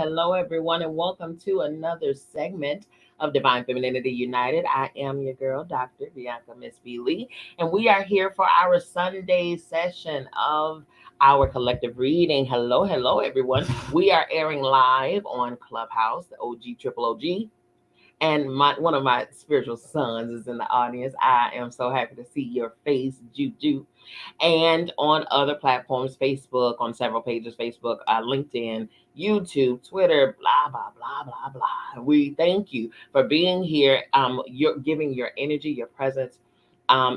hello, everyone, and welcome to another segment of Divine Femininity United. I am your girl, Dr. Bianca Miss B. Lee, and we are here for our Sunday session of our collective reading. Hello, hello, everyone. We are airing live on Clubhouse, the OG Triple OG. And one of my spiritual sons is in the audience. I am so happy to see your face, Juju. And on other platforms, Facebook, on several pages, Facebook, LinkedIn, YouTube, Twitter, blah, blah, blah, blah, blah. We thank you for being here. You're giving your energy, your presence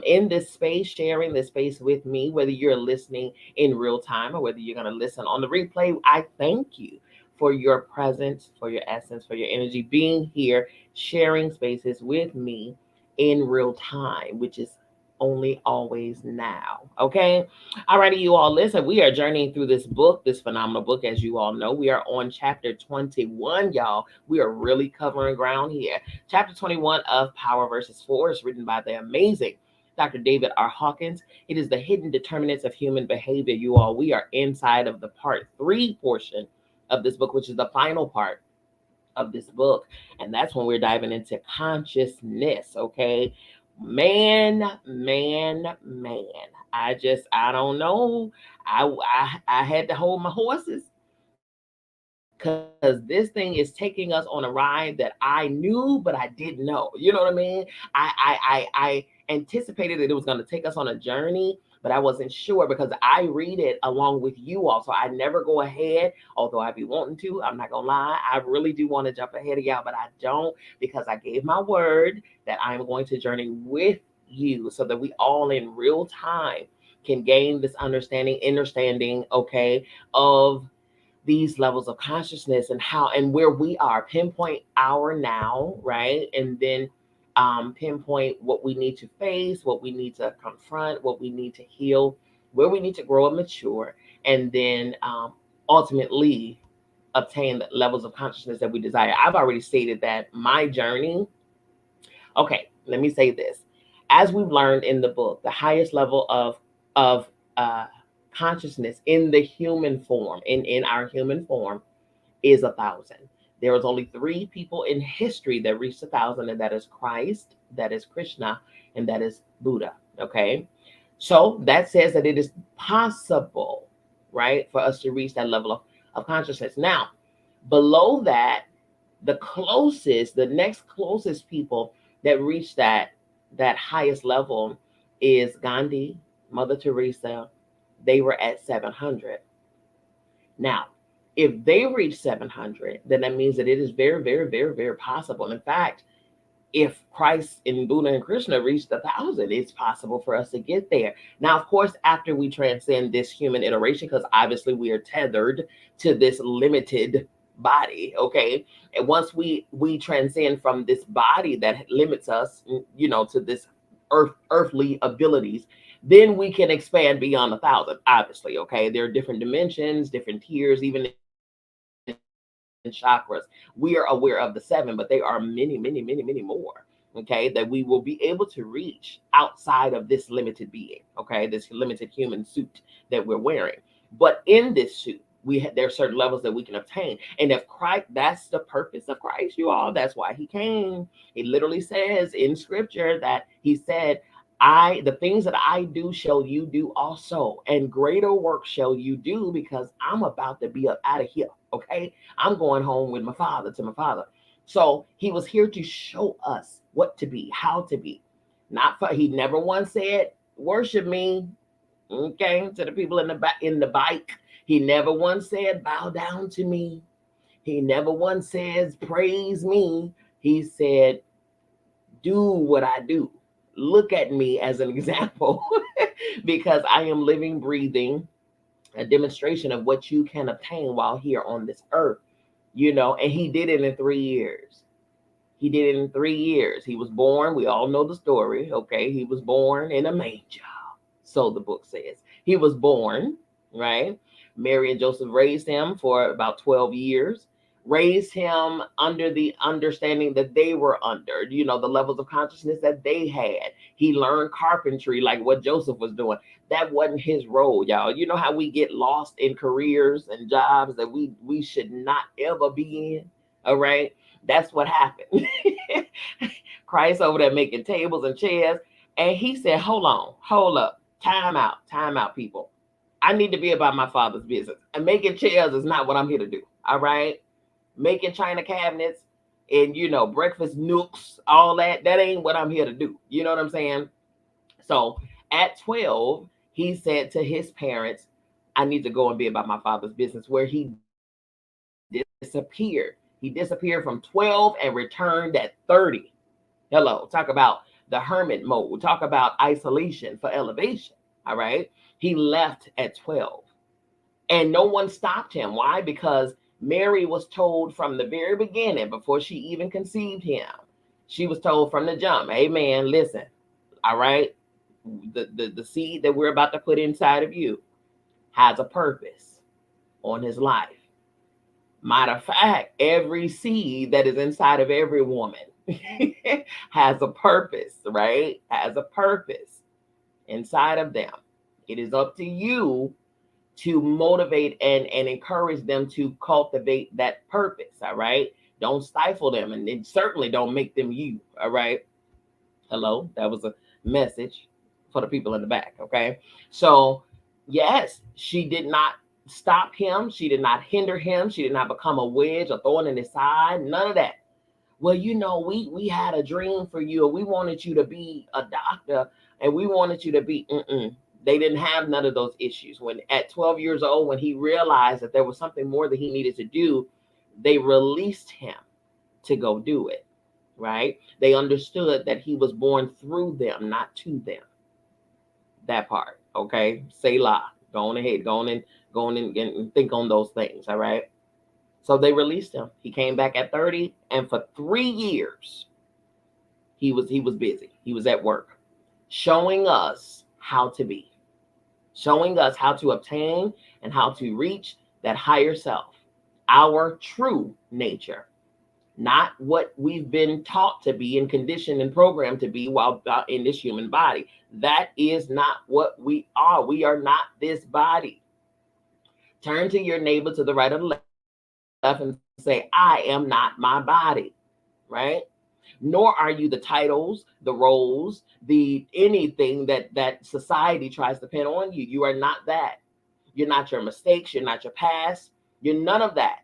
in this space, sharing this space with me, whether you're listening in real time or whether you're going to listen on the replay. I thank you for your presence, for your essence, for your energy, being here, sharing spaces with me in real time, which is only always now. Okay. All righty, you all listen. We are journeying through this book, this phenomenal book, as you all know. We are on chapter 21, y'all. We are really covering ground here. Chapter 21 of Power versus Force, written by the amazing Dr. David R. Hawkins. It is the hidden determinants of human behavior, you all. We are inside of the part 3 portion of this book, which is the final part of this book. And that's when we're diving into consciousness. Okay. Man. I don't know. I had to hold my horses because this thing is taking us on a ride that I knew, but I didn't know. You know what I mean? I anticipated that it was going to take us on a journey, but I wasn't sure because I read it along with you all. So I never go ahead, although I be wanting to. I'm not going to lie. I really do want to jump ahead of y'all, but I don't because I gave my word that I'm going to journey with you so that we all in real time can gain this understanding, okay, of these levels of consciousness and how and where we are, pinpoint our now, right? And then pinpoint what we need to face, what we need to confront, what we need to heal, where we need to grow and mature, and then ultimately obtain the levels of consciousness that we desire. I've already stated that my journey. Okay, let me say this. As we've learned in the book, the highest level of consciousness in the human form, in our human form, is 1,000. There was only 3 people in history that reached 1,000, and that is Christ, that is Krishna, and that is Buddha. Okay, so that says that it is possible, right, for us to reach that level of consciousness. Now, below that, the next closest people that reach that highest level is Gandhi, Mother Teresa. They were at 700. Now, if they reach 700, then that means that it is very, very, very, very possible. In fact, if Christ and Buddha and Krishna reached 1,000, it's possible for us to get there. Now, of course, after we transcend this human iteration, because obviously we are tethered to this limited body, okay? And once we transcend from this body that limits us, to this earthly abilities, then we can expand beyond 1,000, obviously, okay? There are different dimensions, different tiers, even in chakras. We are aware of the 7, but there are many, many, many, many more, okay, that we will be able to reach outside of this limited being, okay, this limited human suit that we're wearing. But in this suit, there are certain levels that we can obtain. And if Christ, that's the purpose of Christ, you all. That's why he came. It literally says in scripture that he said, the things that I do shall you do also, and greater work shall you do, because I'm about to be up out of here. Okay. I'm going home with my father, to my father. So he was here to show us what to be, how to be. He never once said, worship me. Okay. To the people in the bike. He never once said, bow down to me. He never once says, praise me. He said, do what I do. Look at me as an example, because I am living, breathing, a demonstration of what you can obtain while here on this earth, and he did it in 3 years. He did it in 3 years. He was born. We all know the story. Okay. He was born in a manger. So the book says he was born, right? Mary and Joseph raised him for about 12 years. raised him under the understanding that they were under, the levels of consciousness that they had. He learned carpentry like what Joseph was doing. That wasn't his role, y'all. You know how we get lost in careers and jobs that we should not ever be in? All right. That's what happened. Christ over there making tables and chairs. And he said, hold on, hold up, time out, people. I need to be about my father's business. And making chairs is not what I'm here to do. All right. Making china cabinets and, breakfast nooks, all that ain't what I'm here to do. You know what I'm saying? So at 12, he said to his parents, I need to go and be about my father's business, where he disappeared. He disappeared from 12 and returned at 30. Hello, talk about the hermit mode. Talk about isolation for elevation. All right. He left at 12 and no one stopped him. Why? Because Mary was told from the very beginning, before she even conceived him, she was told from the jump, hey man, listen, all right, the seed that we're about to put inside of you has a purpose on his life. Matter of fact, every seed that is inside of every woman has a purpose, right? Has a purpose inside of them. It is up to you to motivate and encourage them to cultivate that purpose, all right? Don't stifle them, and certainly don't make them you, all right? Hello, that was a message for the people in the back, okay? So, yes, she did not stop him. She did not hinder him. She did not become a wedge, a thorn in his side, none of that. Well, we had a dream for you, and we wanted you to be a doctor, and we wanted you to be, They didn't have none of those issues. When at 12 years old, when he realized that there was something more that he needed to do, they released him to go do it, right? They understood that he was born through them, not to them. That part, okay? Selah. Go on ahead, go on and think on those things, all right? So they released him. He came back at 30, and for 3 years, he was busy. He was at work, showing us how to be, showing us how to obtain and how to reach that higher self, our true nature, not what we've been taught to be and conditioned and programmed to be while in this human body. That is not what we are. We are not this body. Turn to your neighbor to the right or the left and say, I am not my body, right? Nor are you the titles, the roles, the anything that society tries to pin on you. You are not that. You're not your mistakes. You're not your past. You're none of that,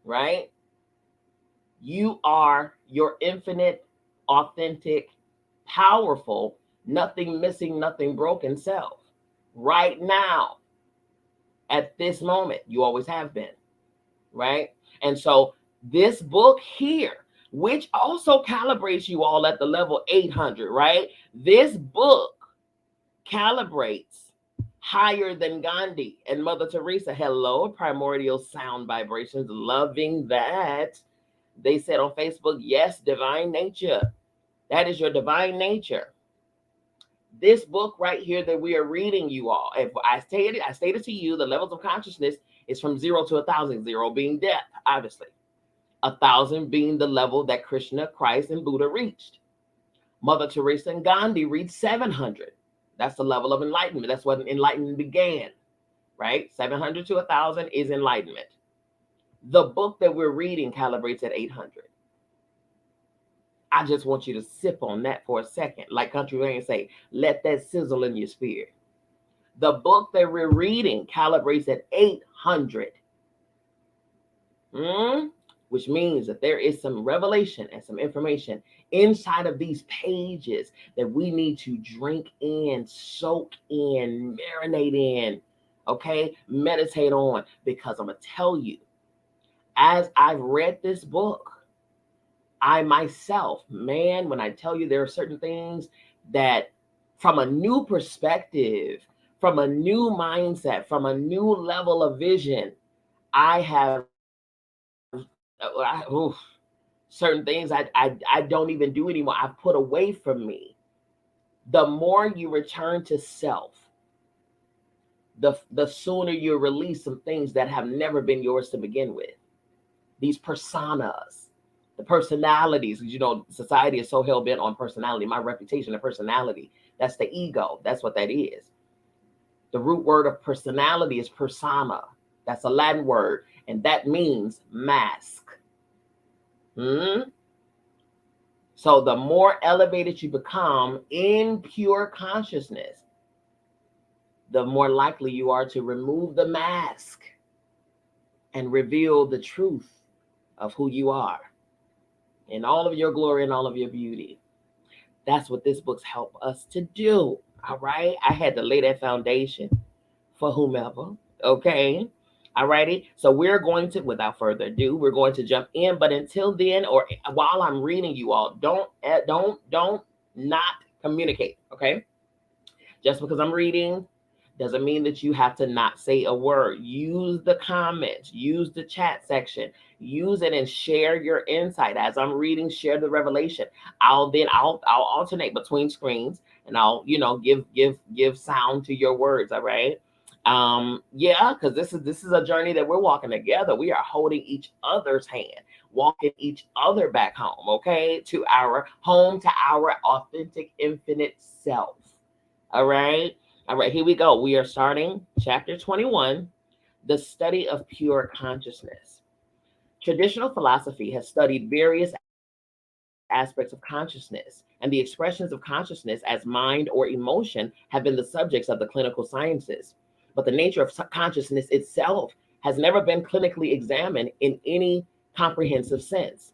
right? You are your infinite, authentic, powerful, nothing missing, nothing broken self. Right now, at this moment, you always have been, right? And so this book here, which also calibrates you all at the level 800, right? This book calibrates higher than Gandhi and Mother Teresa. Hello, primordial sound vibrations. Loving that. They said on Facebook, yes, divine nature. That is your divine nature. This book right here that we are reading, you all, if I stated to you, the levels of consciousness is from 0 to 1,000, 0 being death, obviously. 1,000 being the level that Krishna, Christ, and Buddha reached. Mother Teresa and Gandhi reached 700. That's the level of enlightenment. That's when enlightenment began, right? 700 to 1,000 is enlightenment. The book that we're reading calibrates at 800. I just want you to sip on that for a second. Like Country Wayne say, let that sizzle in your spirit. The book that we're reading calibrates at 800. Which means that there is some revelation and some information inside of these pages that we need to drink in, soak in, marinate in, okay? Meditate on, because I'm going to tell you, as I've read this book, I myself, man, when I tell you there are certain things that from a new perspective, from a new mindset, from a new level of vision, I have certain things I don't even do anymore. I've put away from me. The more you return to self, the sooner you release some things that have never been yours to begin with. these personas, the personalities. You know, society is so hell bent on personality, my reputation and personality. That's the ego. That's what that is. The root word of personality is persona. That's a Latin word, and that means mask. So the more elevated you become in pure consciousness, the more likely you are to remove the mask and reveal the truth of who you are in all of your glory and all of your beauty. That's what this book's help us to do. All right. I had to lay that foundation for whomever. Okay. All righty. So we're going to, without further ado, we're going to jump in. But until then, or while I'm reading, you all don't not communicate. Okay. Just because I'm reading doesn't mean that you have to not say a word. Use the comments, use the chat section, use it and share your insight. As I'm reading, share the revelation. I'll alternate between screens and I'll, give sound to your words. All right. Yeah, because this is a journey that we're walking together. We are holding each other's hand, walking each other back home, okay, to our home, to our authentic, infinite self. All right. All right, here we go. We are starting chapter 21, the study of pure consciousness. Traditional philosophy has studied various aspects of consciousness, and the expressions of consciousness as mind or emotion have been the subjects of the clinical sciences. But the nature of consciousness itself has never been clinically examined in any comprehensive sense.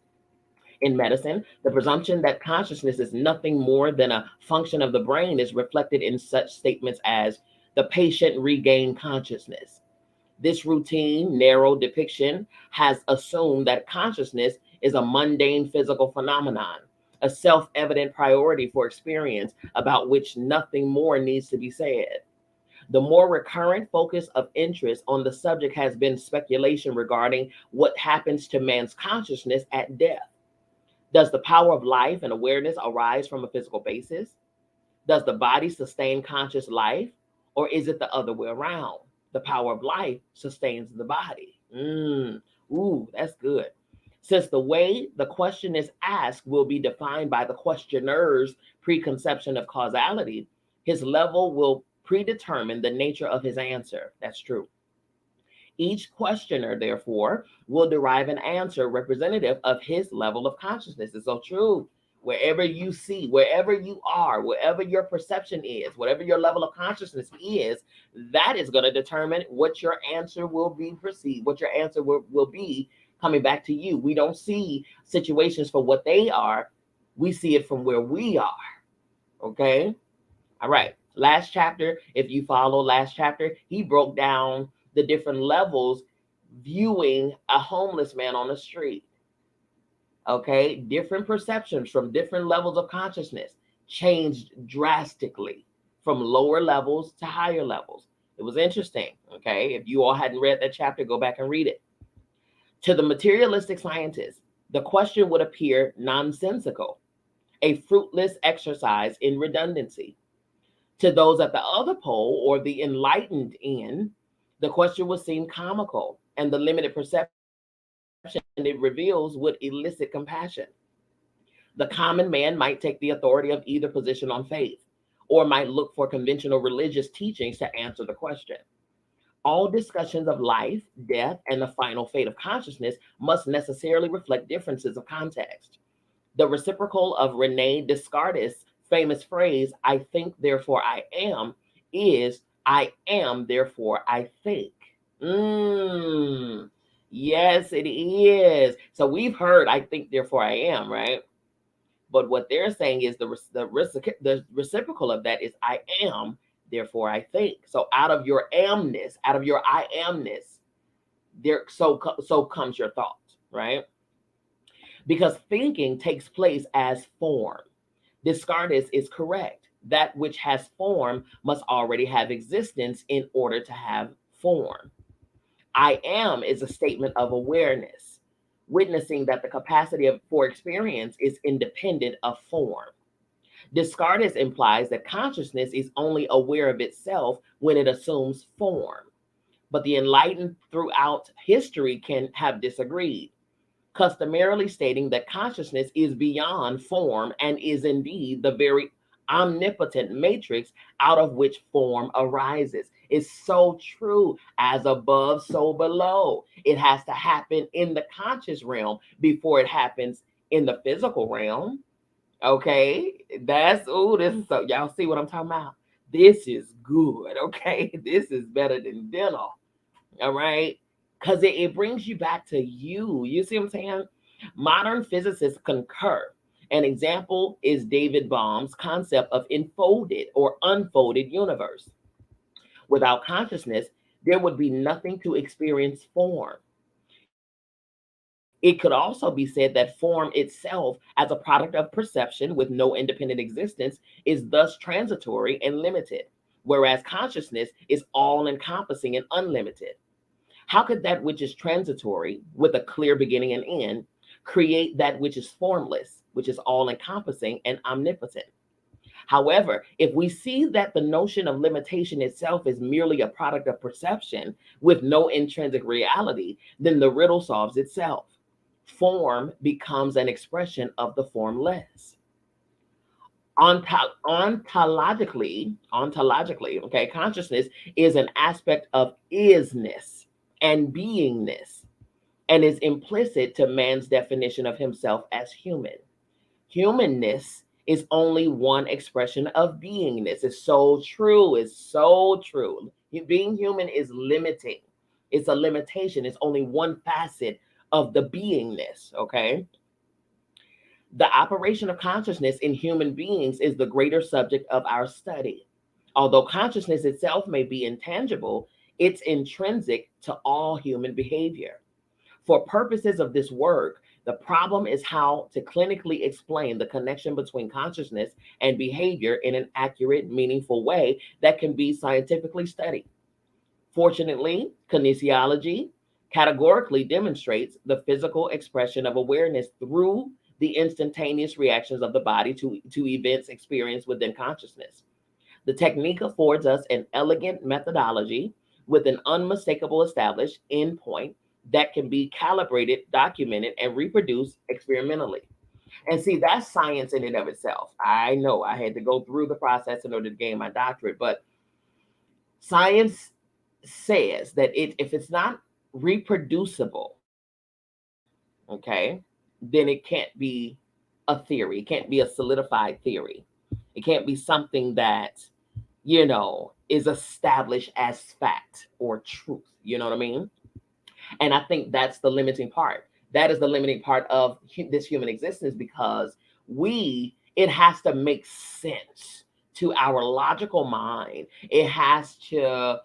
In medicine, the presumption that consciousness is nothing more than a function of the brain is reflected in such statements as the patient regained consciousness. This routine, narrow depiction has assumed that consciousness is a mundane physical phenomenon, a self-evident priority for experience about which nothing more needs to be said. The more recurrent focus of interest on the subject has been speculation regarding what happens to man's consciousness at death. Does the power of life and awareness arise from a physical basis? Does the body sustain conscious life, or is it the other way around? The power of life sustains the body. Ooh, that's good. Since the way the question is asked will be defined by the questioner's preconception of causality, his level will predetermine the nature of his answer. That's true. Each questioner, therefore, will derive an answer representative of his level of consciousness. It's so true. Wherever you see, wherever you are, wherever your perception is, whatever your level of consciousness is, that is going to determine what your answer will be perceived, what your answer will be coming back to you. We don't see situations for what they are. We see it from where we are. Okay? All right. Last chapter, if you follow last chapter, he broke down the different levels viewing a homeless man on the street. Okay, different perceptions from different levels of consciousness changed drastically from lower levels to higher levels. It was interesting. Okay, if you all hadn't read that chapter, go back and read it. To the materialistic scientist, the question would appear nonsensical, a fruitless exercise in redundancy. To those at the other pole, or the enlightened end, the question would seem comical, and the limited perception it reveals would elicit compassion. The common man might take the authority of either position on faith, or might look for conventional religious teachings to answer the question. All discussions of life, death, and the final fate of consciousness must necessarily reflect differences of context. The reciprocal of Rene Descartes' famous phrase, "I think, therefore I am," is "I am, therefore I think." Yes, it is. So we've heard "I think, therefore I am," right? But what they're saying is the reciprocal of that is "I am, therefore I think." So out of your amness, out of your I amness, so comes your thought, right? Because thinking takes place as form. Descartes is correct. That which has form must already have existence in order to have form. I am is a statement of awareness, witnessing that the capacity for experience is independent of form. Descartes implies that consciousness is only aware of itself when it assumes form. But the enlightened throughout history can have disagreed. customarily stating that consciousness is beyond form and is indeed the very omnipotent matrix out of which form arises. It's so true. As above, so below. It has to happen in the conscious realm before it happens in the physical realm. Okay, that's this is so y'all see what I'm talking about. This is good. Okay, this is better than dinner. All right, because it brings you back to you. You see what I'm saying? Modern physicists concur. An example is David Bohm's concept of enfolded or unfolded universe. Without consciousness, there would be nothing to experience form. It could also be said that form itself, as a product of perception with no independent existence, is thus transitory and limited, whereas consciousness is all encompassing and unlimited. How could that which is transitory, with a clear beginning and end, create that which is formless, which is all encompassing and omnipotent? However, if we see that the notion of limitation itself is merely a product of perception with no intrinsic reality, then the riddle solves itself. Form becomes an expression of the formless. Ontologically, okay, consciousness is an aspect of isness and beingness and is implicit to man's definition of himself as human. Humanness is only one expression of beingness. It's so true. It's so true. Being human is limiting. It's a limitation. It's only one facet of the beingness. Okay. The operation of consciousness in human beings is the greater subject of our study. Although consciousness itself may be intangible, it's intrinsic to all human behavior. For purposes of this work, the problem is how to clinically explain the connection between consciousness and behavior in an accurate, meaningful way that can be scientifically studied. Fortunately, kinesiology categorically demonstrates the physical expression of awareness through the instantaneous reactions of the body to events experienced within consciousness. The technique affords us an elegant methodology with an unmistakable established endpoint that can be calibrated, documented, and reproduced experimentally. And see, that's science in and of itself. I know I had to go through the process in order to gain my doctorate, but science says that if it's not reproducible, okay, then it can't be a theory. It can't be a solidified theory. It can't be something that, is established as fact or truth. You know what I mean? And I think that's the limiting part. That is the limiting part of this human existence, because it has to make sense to our logical mind. It has to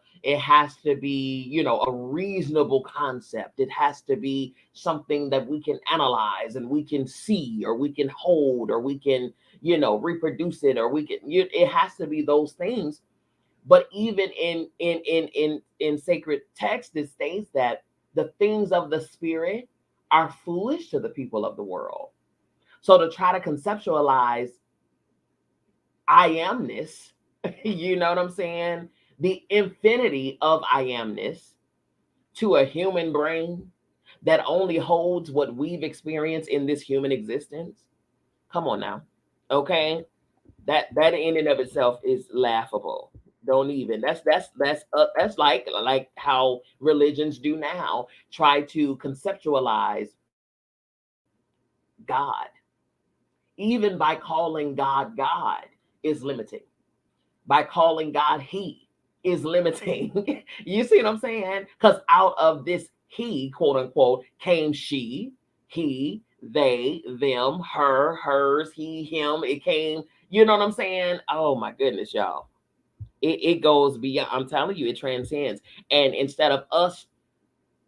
be, a reasonable concept. It has to be something that we can analyze and we can see, or we can hold, or we can, reproduce it, or it has to be those things. But even in sacred text, it states that the things of the spirit are foolish to the people of the world. So to try to conceptualize I amness, you know what I'm saying? The infinity of I amness to a human brain that only holds what we've experienced in this human existence. Come on now. Okay? That in and of itself is laughable. Don't even. That's like how religions do now, try to conceptualize God. Even by calling God is limiting. By calling God He is limiting. You see what I'm saying? Because out of this He, quote unquote, came she, he, they, them, her, hers, he, him. It came, you know what I'm saying? Oh my goodness, y'all. It goes beyond. I'm telling you, it transcends. And instead of us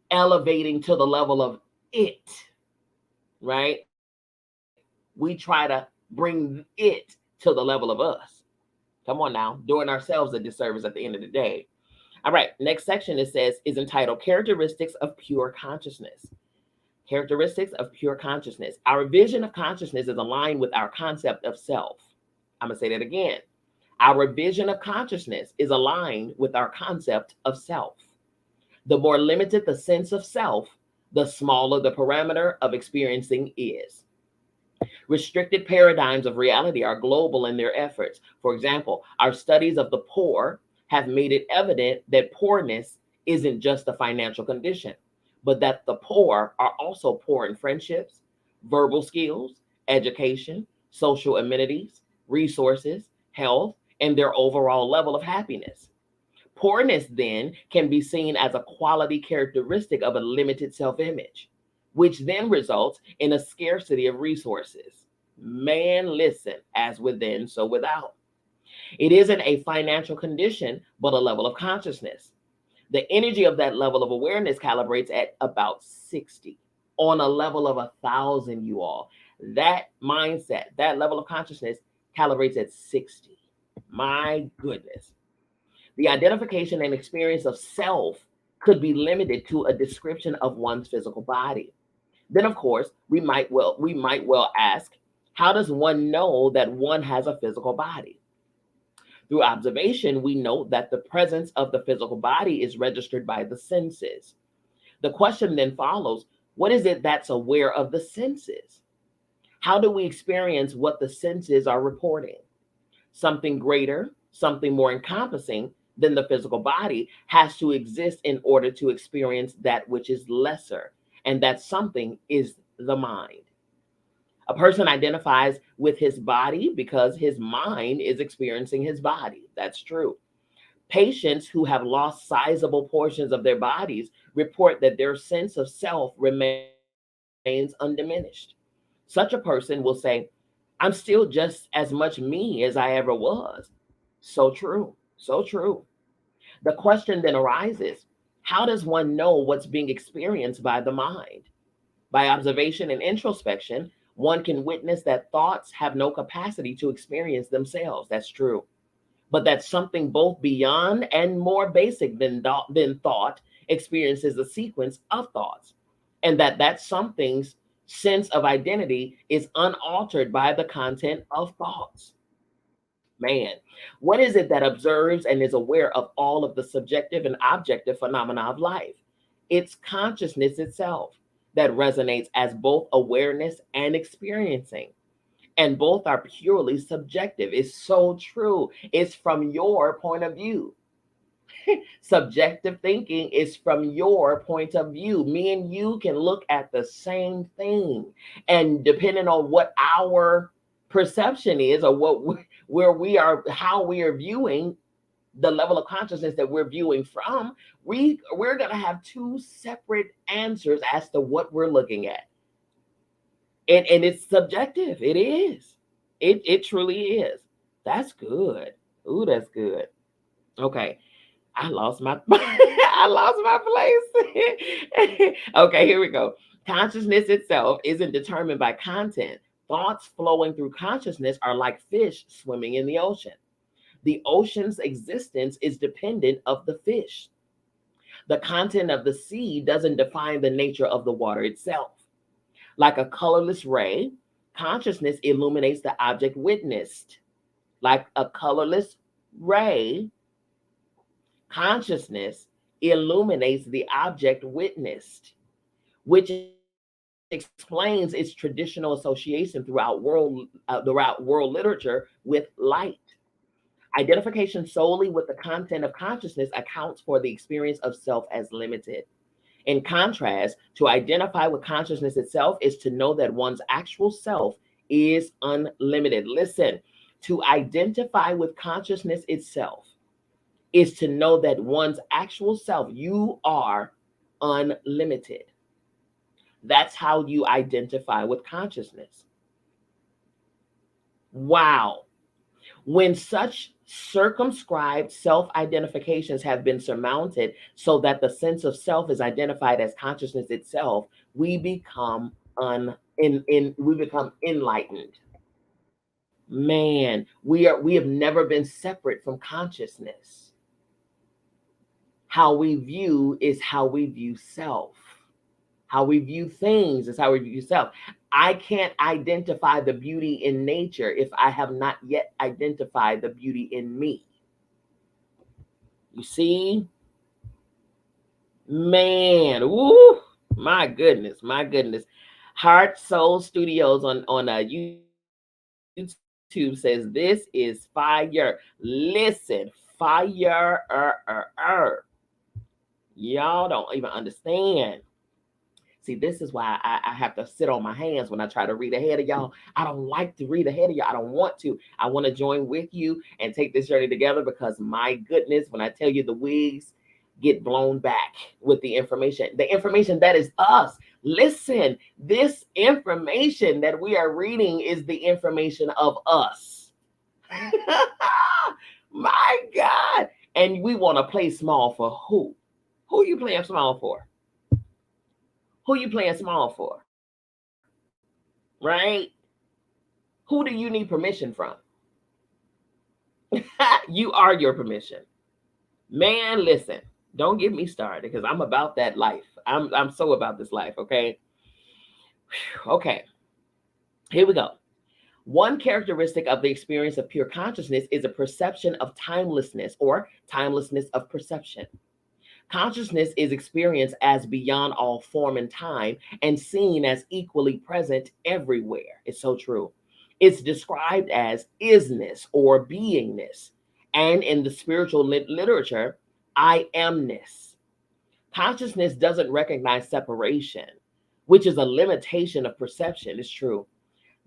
elevating to the level of it, right? We try to bring it to the level of us. Come on now, doing ourselves a disservice at the end of the day. All right, next section it says is entitled Characteristics of Pure Consciousness. Characteristics of pure consciousness. Our vision of consciousness is aligned with our concept of self. I'm going to say that again. Our vision of consciousness is aligned with our concept of self. The more limited the sense of self, the smaller the parameter of experiencing is. Restricted paradigms of reality are global in their efforts. For example, our studies of the poor have made it evident that poorness isn't just a financial condition, but that the poor are also poor in friendships, verbal skills, education, social amenities, resources, health, and their overall level of happiness. Poorness then can be seen as a quality characteristic of a limited self image, which then results in a scarcity of resources. Man, listen, as within, so without. It isn't a financial condition, but a level of consciousness. The energy of that level of awareness calibrates at about 60 on a level of 1,000, you all. That mindset, that level of consciousness calibrates at 60. My goodness. The identification and experience of self could be limited to a description of one's physical body. Then, of course, we might well ask, how does one know that one has a physical body? Through observation, we note that the presence of the physical body is registered by the senses. The question then follows, what is it that's aware of the senses? How do we experience what the senses are reporting? Something greater, something more encompassing than the physical body has to exist in order to experience that which is lesser, and that something is the mind. A person identifies with his body because his mind is experiencing his body. That's true. Patients who have lost sizable portions of their bodies report that their sense of self remains undiminished. Such a person will say, I'm still just as much me as I ever was. So true. So true. The question then arises, how does one know what's being experienced by the mind? By observation and introspection, one can witness that thoughts have no capacity to experience themselves. That's true. But that something both beyond and more basic than thought experiences a sequence of thoughts. And that something's sense of identity is unaltered by the content of thoughts. Man, what is it that observes and is aware of all of the subjective and objective phenomena of life? It's consciousness itself that resonates as both awareness and experiencing. And both are purely subjective. It's so true. It's from your point of view. Subjective thinking is from your point of view. Me and you can look at the same thing. And depending on what our perception is, or where we are, how we are viewing, the level of consciousness that we're viewing from, we're going to have two separate answers as to what we're looking at. And it's subjective. It is. It truly is. That's good. Ooh, that's good. Okay. I lost my I lost my place. Okay, here we go. Consciousness itself isn't determined by content. Thoughts flowing through consciousness are like fish swimming in the ocean. The ocean's existence is dependent of the fish. The content of the sea doesn't define the nature of the water itself. Like a colorless ray, consciousness illuminates the object witnessed. Like a colorless ray, consciousness illuminates the object witnessed, which explains its traditional association throughout world literature with light. Identification solely with the content of consciousness accounts for the experience of self as limited. In contrast, to identify with consciousness itself is to know that one's actual self is unlimited. Listen, to identify with consciousness itself is to know that one's actual self, you are unlimited. That's how you identify with consciousness. Wow. When such circumscribed self identifications have been surmounted so that the sense of self is identified as consciousness itself, we become we become enlightened. Man, we have never been separate from consciousness. How we view is how we view self. How we view things is how we view self. I can't identify the beauty in nature if I have not yet identified the beauty in me. You see? Man, woo! My goodness, my goodness. Heart Soul Studios on YouTube says this is fire. Listen, Y'all don't even understand. See, this is why I have to sit on my hands when I try to read ahead of y'all. I don't like to read ahead of y'all. I don't want to. I want to join with you and take this journey together because my goodness, when I tell you the wigs get blown back with the information that is us. Listen, this information that we are reading is the information of us. My God. And we want to play small for who? Who you playing small for? Who you playing small for? Right? Who do you need permission from? You are your permission. Man, listen, don't get me started because I'm about that life. I'm so about this life, okay? Okay, here we go. One characteristic of the experience of pure consciousness is a perception of timelessness or timelessness of perception. Consciousness is experienced as beyond all form and time and seen as equally present everywhere. It's so true. It's described as isness or beingness, and in the spiritual literature, I amness. Consciousness doesn't recognize separation, which is a limitation of perception. It's true.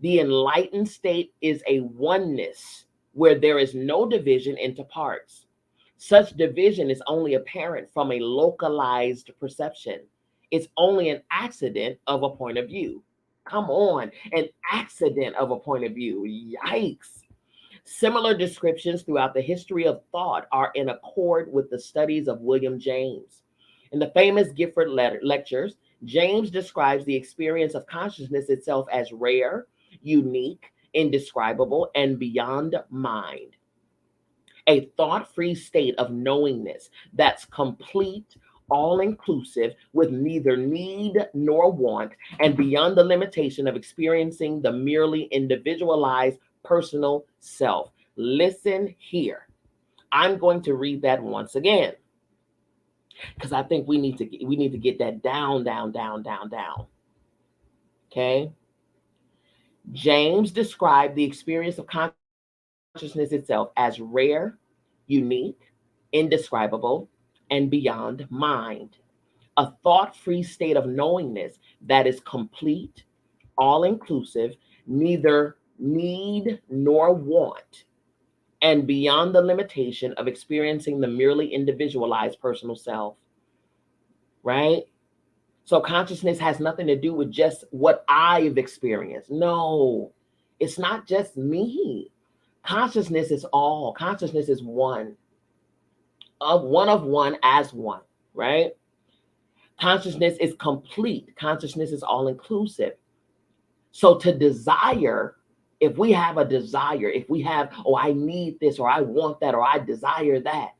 The enlightened state is a oneness where there is no division into parts. Such division is only apparent from a localized perception. It's only an accident of a point of view. Come on, an accident of a point of view. Yikes. Similar descriptions throughout the history of thought are in accord with the studies of William James. In the famous Gifford lectures, James describes the experience of consciousness itself as rare, unique, indescribable, and beyond mind. A thought free state of knowingness that's complete, all inclusive, with neither need nor want, and beyond the limitation of experiencing the merely individualized personal self. Listen here. I'm going to read that once again because I think we need to get that down, down, down, down, down. Okay. James described the experience of consciousness itself as rare, unique, indescribable, and beyond mind. A thought free state of knowingness that is complete, all inclusive, neither need nor want, and beyond the limitation of experiencing the merely individualized personal self. Right? So consciousness has nothing to do with just what I've experienced. No, it's not just me. Consciousness is all. Consciousness is one of one as one, right? Consciousness is complete. Consciousness is all inclusive. So to desire, if we have a desire, if we have, oh, I need this, or I want that, or I desire that,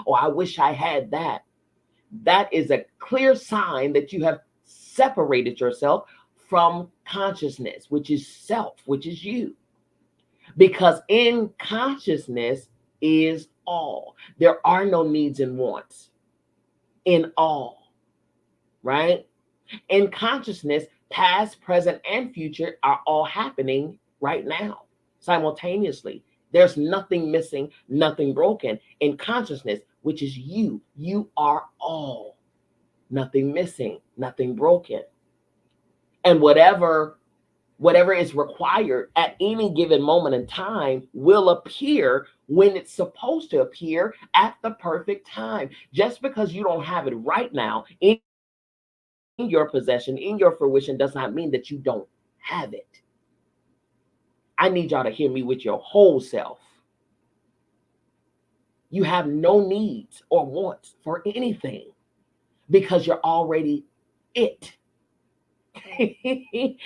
or I wish I had that, that is a clear sign that you have separated yourself from consciousness, which is self, which is you. Because in consciousness is all. There are no needs and wants in all, right? In consciousness, past, present, and future are all happening right now, simultaneously. There's nothing missing, nothing broken in consciousness, which is you. You are all. Nothing missing, nothing broken. And whatever is required at any given moment in time will appear when it's supposed to appear at the perfect time. Just because you don't have it right now in your possession, in your fruition, does not mean that you don't have it. I need y'all to hear me with your whole self. You have no needs or wants for anything because you're already it.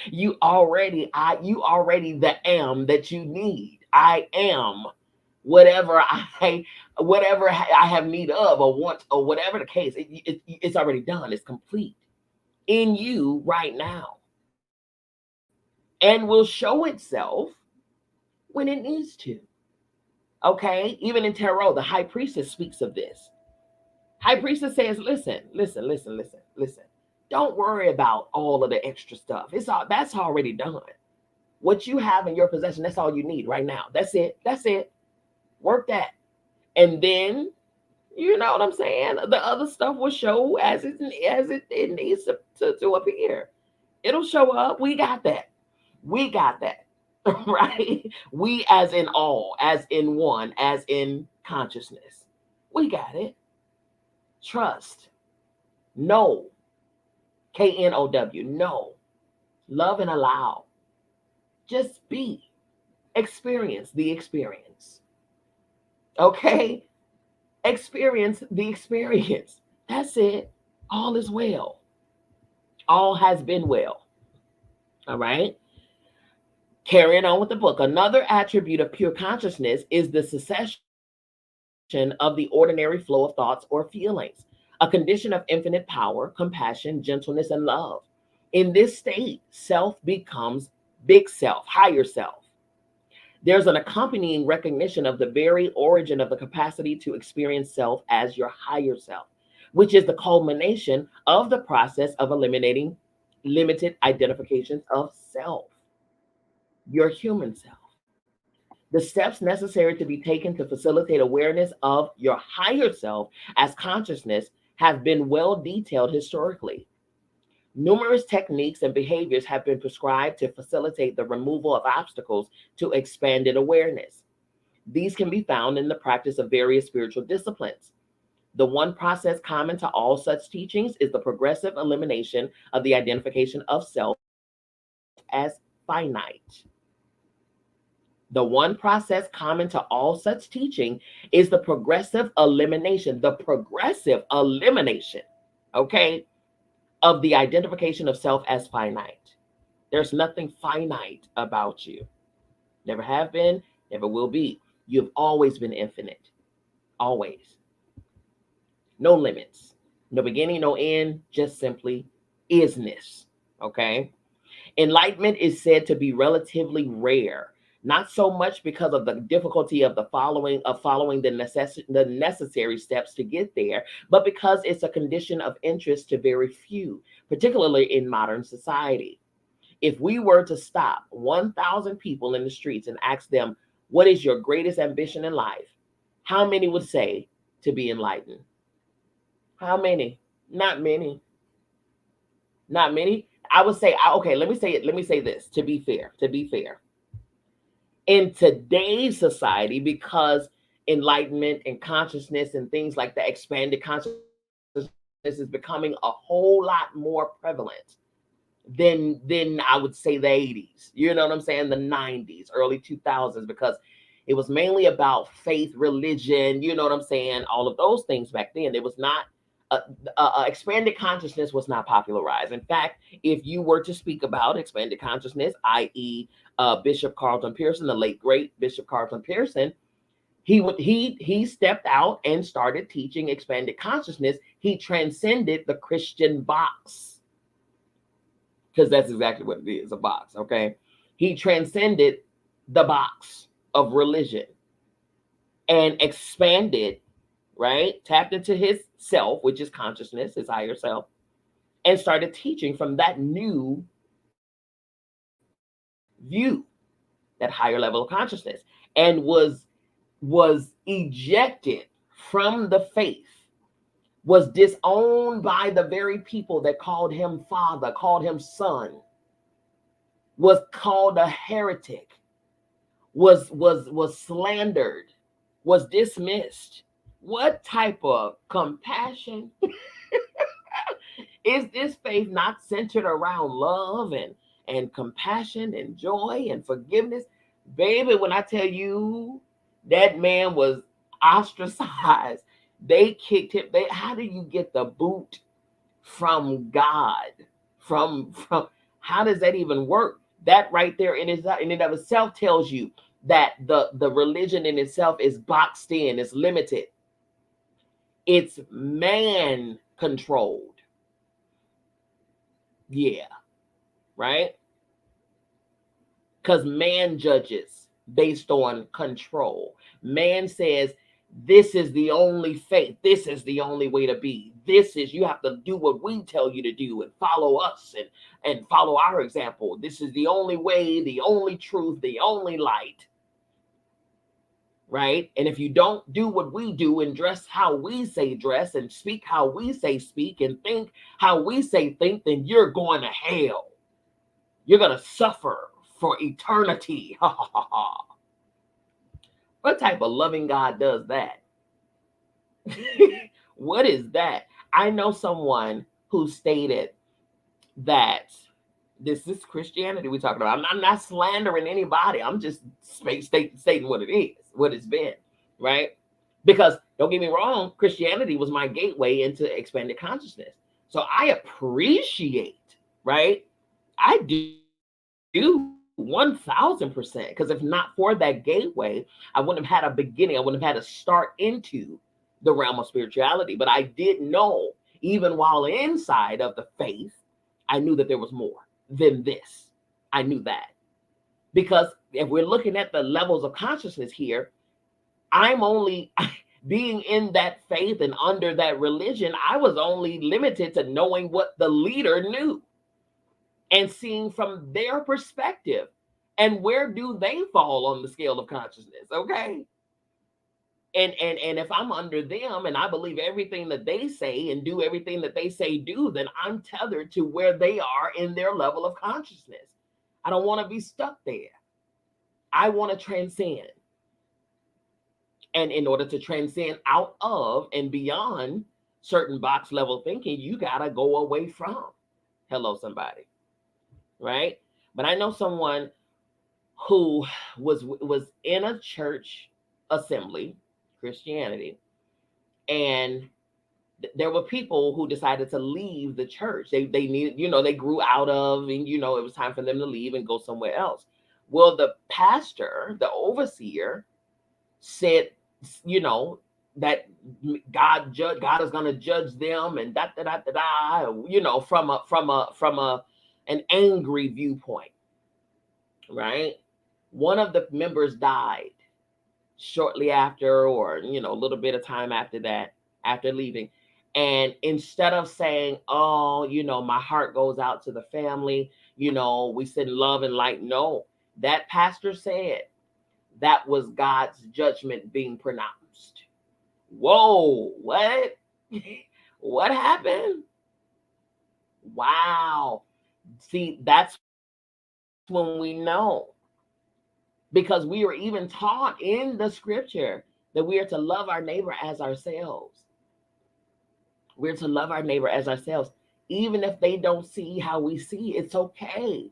You already the am that you need. I am whatever I have need of or want or whatever the case. It's already done. It's complete in you right now, and will show itself when it needs to. Okay, even in tarot, the high priestess speaks of this. High priestess says, listen, listen, listen, listen, listen. Don't worry about all of the extra stuff. That's already done. What you have in your possession, that's all you need right now. That's it. That's it. Work that. And then, you know what I'm saying? The other stuff will show as it needs to appear. It'll show up. We got that. We got that. Right? We as in all, as in one, as in consciousness. We got it. Trust. Know. KNOW. Know. Love and allow. Just be. Experience the experience. Okay? Experience the experience. That's it. All is well. All has been well. All right? Carrying on with the book. Another attribute of pure consciousness is the cessation of the ordinary flow of thoughts or feelings, a condition of infinite power, compassion, gentleness, and love. In this state, self becomes big self, higher self. There's an accompanying recognition of the very origin of the capacity to experience self as your higher self, which is the culmination of the process of eliminating limited identifications of self, your human self. The steps necessary to be taken to facilitate awareness of your higher self as consciousness have been well detailed historically. Numerous techniques and behaviors have been prescribed to facilitate the removal of obstacles to expanded awareness. These can be found in the practice of various spiritual disciplines. The one process common to all such teachings is the progressive elimination of the identification of self as finite. The one process common to all such teaching is the progressive elimination, okay, of the identification of self as finite. There's nothing finite about you. Never have been, never will be. You've always been infinite. Always. No limits. No beginning, no end, just simply isness. Okay? Enlightenment is said to be relatively rare, not so much because of the difficulty of following the necessary steps to get there, but because it's a condition of interest to very few, particularly in modern society. If we were to stop 1,000 people in the streets and ask them, what is your greatest ambition in life? How many would say to be enlightened? How many? Not many. Not many. I would say, okay, let me say this to be fair. In today's society, because enlightenment and consciousness and things like that, expanded consciousness is becoming a whole lot more prevalent than I would say the 80s. You know what I'm saying? The 90s, early 2000s, because it was mainly about faith, religion, you know what I'm saying? All of those things back then. It was not expanded consciousness was not popularized. In fact, if you were to speak about expanded consciousness, i.e., Bishop Carlton Pearson, the late great Bishop Carlton Pearson, he stepped out and started teaching expanded consciousness. He transcended the Christian box, because that's exactly what it is, a box. Okay, he transcended the box of religion and expanded, right? Tapped into his self, which is consciousness, his higher self, and started teaching from that new view, that higher level of consciousness, and was ejected from the faith, was disowned by the very people that called him father, called him son, was called a heretic, was slandered, was dismissed. What type of compassion is this faith not centered around love and compassion and joy and forgiveness? Baby, when I tell you that man was ostracized, they kicked him. How do you get the boot from God? From how does that even work? That right there in and of itself tells you that the religion in itself is boxed in, it's limited. It's man controlled. Yeah, right? Because man judges based on control. Man says, This is the only faith. This is the only way to be. This is, you have to do what we tell you to do and follow us and follow our example. This is the only way, the only truth, the only light. Right? And if you don't do what we do and dress how we say dress and speak how we say speak and think how we say think, then you're going to hell. You're going to suffer for eternity. Ha ha ha ha. What type of loving God does that? What is that? I know someone who stated that this is Christianity we're talking about. I'm not slandering anybody. I'm just stating what it is, what it's been, right? Because don't get me wrong, Christianity was my gateway into expanded consciousness. So I appreciate, right? I do 1000%. Because if not for that gateway, I wouldn't have had a beginning. I wouldn't have had a start into the realm of spirituality. But I did know, even while inside of the faith, I knew that there was more than this. I knew that. Because if we're looking at the levels of consciousness here, I'm only being in that faith and under that religion, I was only limited to knowing what the leader knew and seeing from their perspective and where do they fall on the scale of consciousness. Okay. And if I'm under them and I believe everything that they say and do everything that they say do, then I'm tethered to where they are in their level of consciousness. I don't want to be stuck there. I want to transcend. And in order to transcend out of and beyond certain box level thinking, you got to go away from. Hello, somebody. Right? But I know someone who was in a church assembly, Christianity, and there were people who decided to leave the church. They needed, they grew out of, and it was time for them to leave and go somewhere else. Well, the pastor, the overseer, said, that God is going to judge them, and from an angry viewpoint, right? One of the members died shortly after, or a little bit of time after that, after leaving. And instead of saying, oh, my heart goes out to the family, we send love and light, no, that pastor said that was God's judgment being pronounced. Whoa, what? What happened? Wow. See, that's when we know. Because we are even taught in the scripture that we are to love our neighbor as ourselves. We're to love our neighbor as ourselves. Even if they don't see how we see, it's okay.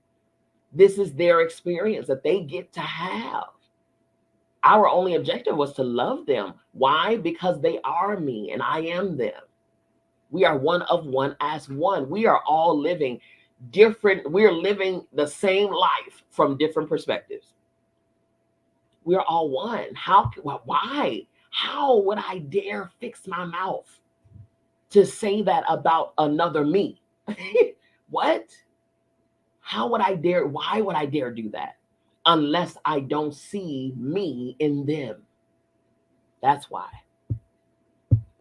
This is their experience that they get to have. Our only objective was to love them. Why? Because they are me and I am them. We are one of one as one. We are all living different. We're living the same life from different perspectives. We're all one. Why? How would I dare fix my mouth to say that about another me? What? How would I dare? Why would I dare do that? Unless I don't see me in them. That's why.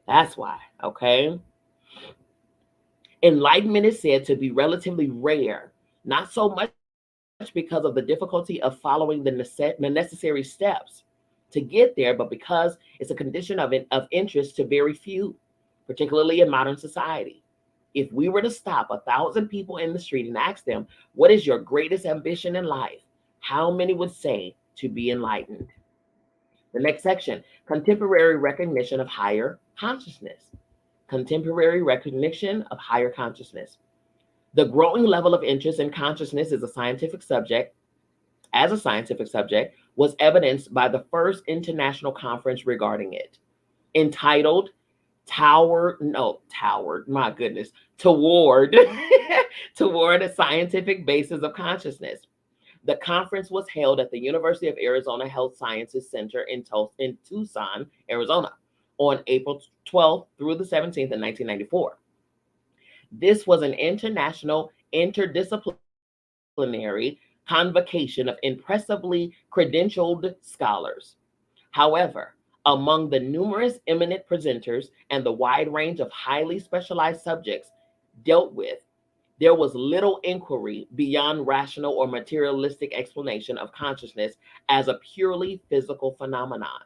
That's why. Okay. Enlightenment is said to be relatively rare, not so much because of the difficulty of following the necessary steps to get there, but because it's a condition of interest to very few, particularly in modern society. If we were to stop 1,000 people in the street and ask them, what is your greatest ambition in life? How many would say to be enlightened? The next section, contemporary recognition of higher consciousness. Contemporary recognition of higher consciousness. The growing level of interest in consciousness as a scientific subject, was evidenced by the first international conference regarding it, entitled Toward toward a scientific basis of consciousness. The conference was held at the University of Arizona Health Sciences Center in Tucson, Arizona, on April 12th through the 17th in 1994. This was an international, interdisciplinary convocation of impressively credentialed scholars. However, Among the numerous eminent presenters and the wide range of highly specialized subjects dealt with, there was little inquiry beyond rational or materialistic explanation of consciousness as a purely physical phenomenon.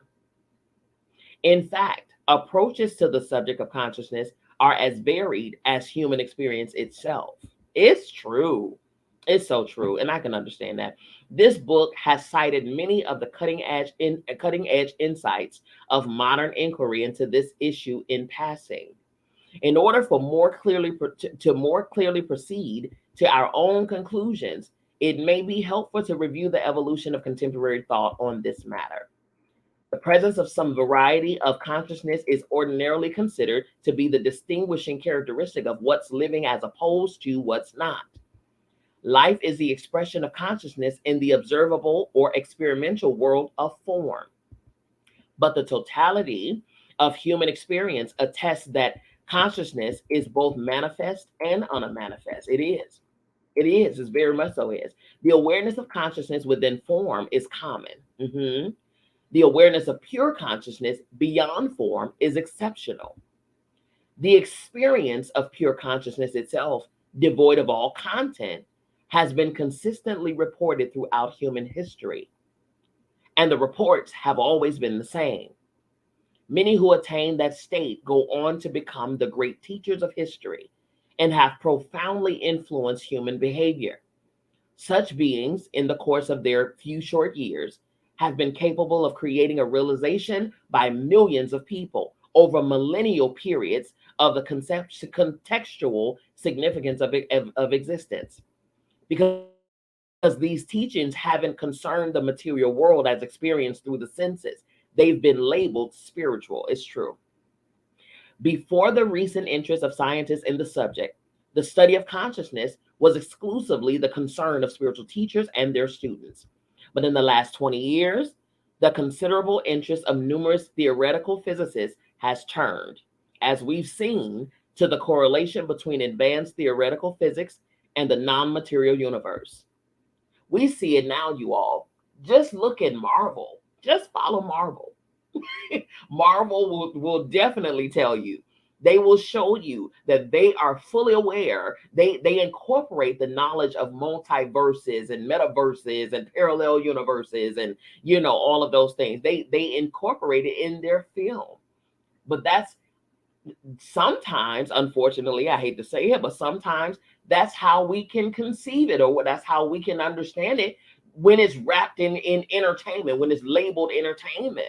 In fact, approaches to the subject of consciousness are as varied as human experience itself. It's true. It's so true, and I can understand that. This book has cited many of the cutting edge insights of modern inquiry into this issue in passing. In order for more clearly proceed to our own conclusions, it may be helpful to review the evolution of contemporary thought on this matter. The presence of some variety of consciousness is ordinarily considered to be the distinguishing characteristic of what's living as opposed to what's not. Life is the expression of consciousness in the observable or experiential world of form. But the totality of human experience attests that consciousness is both manifest and unmanifest. It is. It is. It's very much so is. The awareness of consciousness within form is common. The awareness of pure consciousness beyond form is exceptional. The experience of pure consciousness itself, devoid of all content, has been consistently reported throughout human history. And the reports have always been the same. Many who attain that state go on to become the great teachers of history and have profoundly influenced human behavior. Such beings, in the course of their few short years, have been capable of creating a realization by millions of people over millennial periods of the contextual significance of existence. Because these teachings haven't concerned the material world as experienced through the senses. They've been labeled spiritual. It's true. Before the recent interest of scientists in the subject, the study of consciousness was exclusively the concern of spiritual teachers and their students. But in the last 20 years, the considerable interest of numerous theoretical physicists has turned, as we've seen, to the correlation between advanced theoretical physics and the non-material universe. We see it now, you all. Just look at Marvel. Just follow Marvel. Marvel will definitely tell you. They will show you that they are fully aware. They incorporate the knowledge of multiverses and metaverses and parallel universes and all of those things. They incorporate it in their film. But that's sometimes, unfortunately, I hate to say it, but sometimes that's how we can conceive it, or that's how we can understand it when it's wrapped in entertainment, when it's labeled entertainment.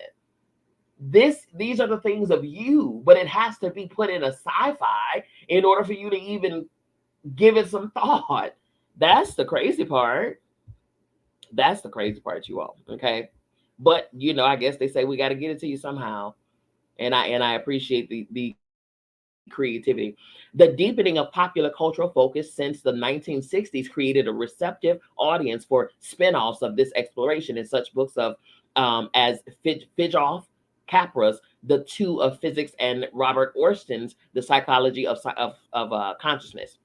These are the things of you, but it has to be put in a sci-fi in order for you to even give it some thought. That's the crazy part. That's the crazy part, you all. Okay. But I guess they say we got to get it to you somehow. And I appreciate the creativity. The deepening of popular cultural focus since the 1960s created a receptive audience for spin-offs of this exploration in such books of as Fritjof Capra's The Two of Physics and Robert Orston's The Psychology of Consciousness,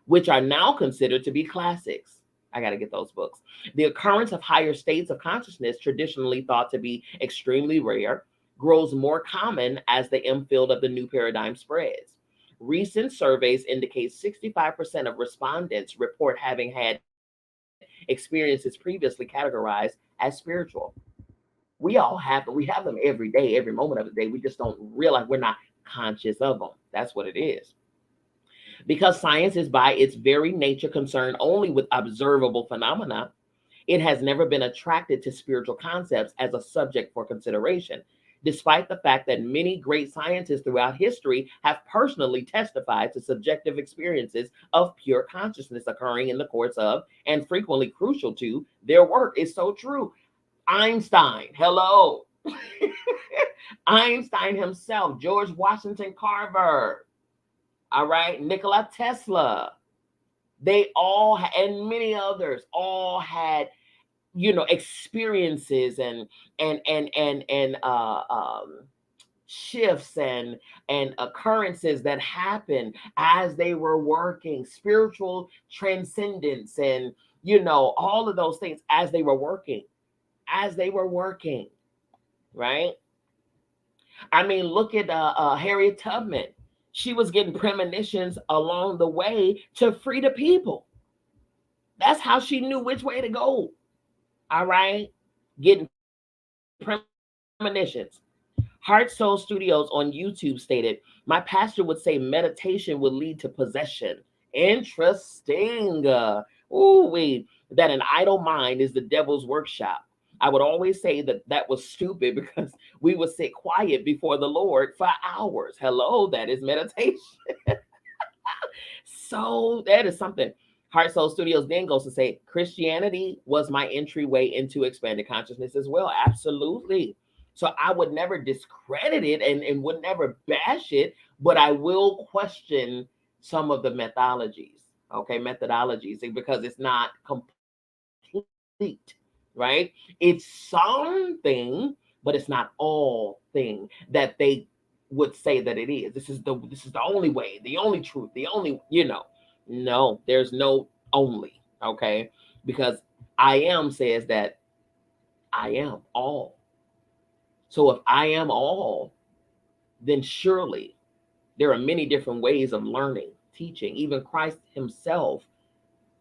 which are now considered to be classics. I got to get those books. The occurrence of higher states of consciousness, traditionally thought to be extremely rare, grows more common as the M field of the new paradigm spreads. Recent surveys indicate 65% of respondents report having had experiences previously categorized as spiritual. We have them every day, every moment of the day. We just don't realize, we're not conscious of them. That's what it is. Because science is by its very nature concerned only with observable phenomena, it has never been attracted to spiritual concepts as a subject for consideration, despite the fact that many great scientists throughout history have personally testified to subjective experiences of pure consciousness occurring in the course of, and frequently crucial to, their work. It's so true. Einstein, hello. Einstein himself, George Washington Carver, all right, Nikola Tesla, they all, and many others, all had experiences and shifts and occurrences that happened as they were working, spiritual transcendence and all of those things as they were working, right? I mean, look at Harriet Tubman. She was getting premonitions along the way to free the people. That's how she knew which way to go. All right. Getting premonitions. Heart Soul Studios on YouTube stated, my pastor would say meditation would lead to possession. Interesting. Wait, that an idle mind is the devil's workshop. I would always say that that was stupid because we would sit quiet before the Lord for hours. Hello, that is meditation. So that is something. Heart Soul Studios then goes to say Christianity was my entryway into expanded consciousness as well. Absolutely. So I would never discredit it and would never bash it, but I will question some of the methodologies. Okay, methodologies because it's not complete, right? It's something, but it's not all thing that they would say that it is. This is the only way, the only truth, the only, no, there's no only, okay? Because I am says that I am all. So if I am all, then surely there are many different ways of learning, teaching. Even Christ himself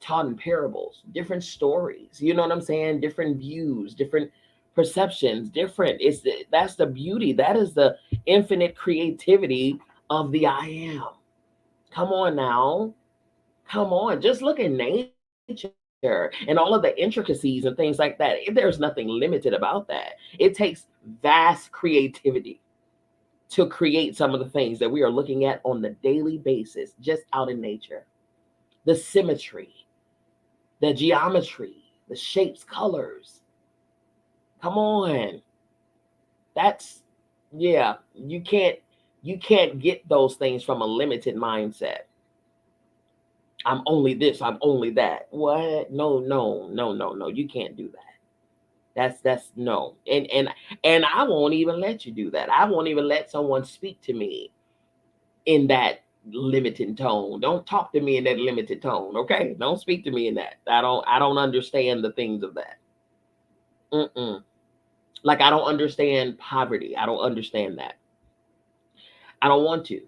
taught in parables, different stories. You know what I'm saying? Different views, different perceptions, different. That's the beauty. That is the infinite creativity of the I am. Come on now. Come on. Just look at nature and all of the intricacies and things like that. There's nothing limited about that. It takes vast creativity to create some of the things that we are looking at on the daily basis, just out in nature. The symmetry, the geometry, the shapes, colors. Come on. That's yeah, you can't get those things from a limited mindset. I'm only this, I'm only that. What? No, no, no, no, no. You can't do that. That's no. And I won't even let you do that. I won't even let someone speak to me in that limited tone. Don't talk to me in that limited tone, okay? Don't speak to me in that. I don't understand the things of that. Mm-mm. Like I don't understand poverty. I don't understand that. I don't want to.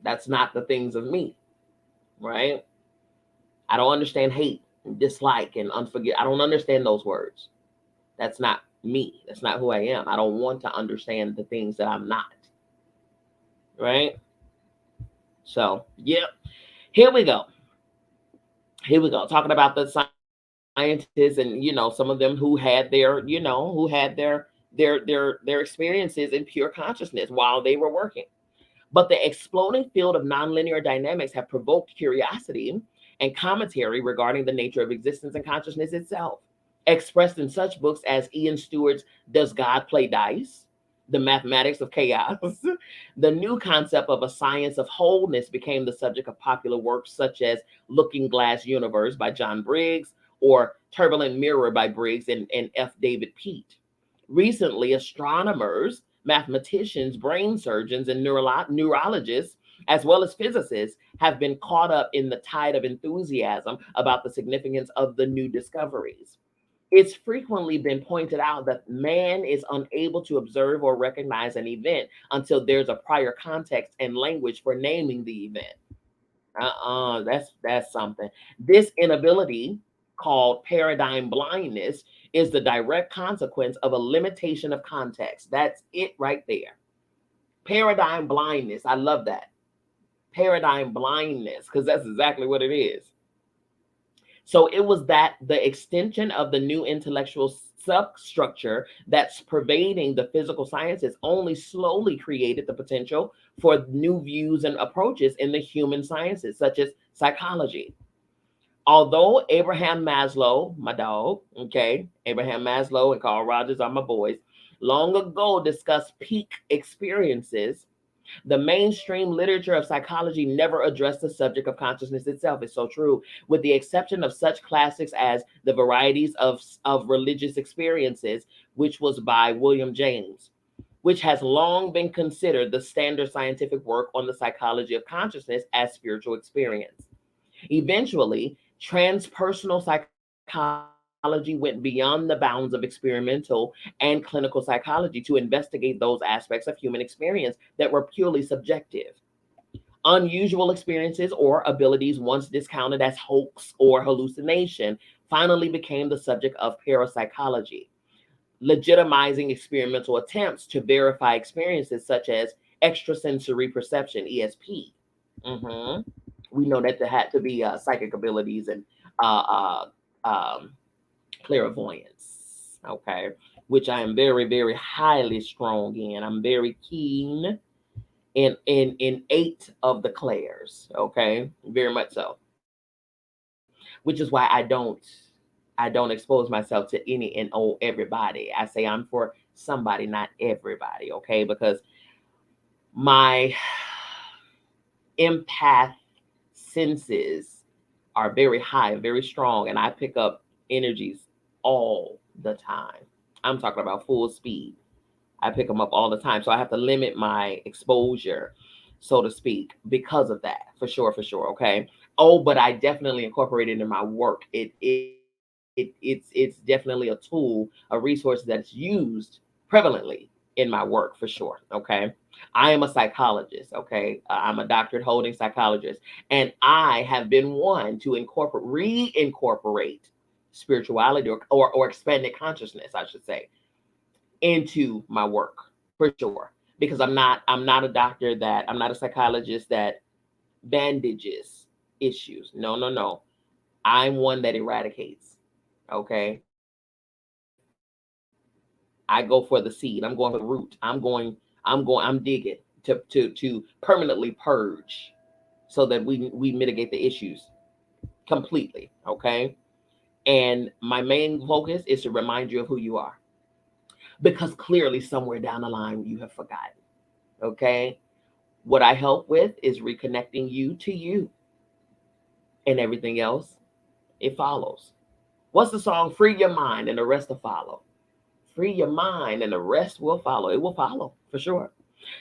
That's not the things of me, right? I don't understand hate and dislike and unforgive. I don't understand those words. That's not me. That's not who I am. I don't want to understand the things that I'm not, right? So, yep. Here we go. Here we go. Talking about the scientists and some of them who had their experiences in pure consciousness while they were working. But the exploding field of nonlinear dynamics have provoked curiosity and commentary regarding the nature of existence and consciousness itself, expressed in such books as Ian Stewart's Does God Play Dice? The Mathematics of Chaos. The new concept of a science of wholeness became the subject of popular works such as Looking Glass Universe by John Briggs or Turbulent Mirror by Briggs and F. David Pete. Recently, astronomers, mathematicians, brain surgeons, and neurologists, as well as physicists, have been caught up in the tide of enthusiasm about the significance of the new discoveries. It's frequently been pointed out that man is unable to observe or recognize an event until there's a prior context and language for naming the event. That's something. This inability, called paradigm blindness, is the direct consequence of a limitation of context. That's it right there. Paradigm blindness. I love that. Paradigm blindness, because that's exactly what it is. So it was that the extension of the new intellectual substructure that's pervading the physical sciences only slowly created the potential for new views and approaches in the human sciences, such as psychology. Although Abraham Maslow, my dog, okay, Abraham Maslow and Carl Rogers are my boys, long ago discussed peak experiences, the mainstream literature of psychology never addressed the subject of consciousness itself. It's so true, with the exception of such classics as The Varieties of Religious Experiences, which was by William James, which has long been considered the standard scientific work on the psychology of consciousness as spiritual experience. Eventually, transpersonal psychology technology went beyond the bounds of experimental and clinical psychology to investigate those aspects of human experience that were purely subjective. Unusual experiences or abilities, once discounted as hoax or hallucination, finally became the subject of parapsychology, legitimizing experimental attempts to verify experiences such as extrasensory perception (ESP). Mhm. We know that there had to be psychic abilities and uh, um, clairvoyance, okay, which I am very, very highly strong in. I'm very keen in 8 of the clairs, okay, very much so, which is why I don't expose myself to any and all everybody. I say I'm for somebody, not everybody, okay, because my empath senses are very high, very strong, and I pick up energies all the time. I'm talking about full speed. I pick them up all the time. So I have to limit my exposure, so to speak, because of that, for sure, for sure. Okay. Oh, but I definitely incorporate it in my work. It's definitely a tool, a resource that's used prevalently in my work for sure. Okay. I am a psychologist. Okay. I'm a doctorate holding psychologist, and I have been one to reincorporate spirituality or expanded consciousness, I should say, into my work for sure, because I'm not a doctor, that I'm not a psychologist that bandages issues. No, no, no. I'm one that eradicates. Okay. I go for the seed. I'm going for the root. I'm digging to permanently purge so that we mitigate the issues completely. Okay. And my main focus is to remind you of who you are, because clearly somewhere down the line you have forgotten. Okay. What I help with is reconnecting you to you, and everything else, it follows. What's the song? Free your mind and the rest will follow. Free your mind and the rest will follow. It will follow for sure.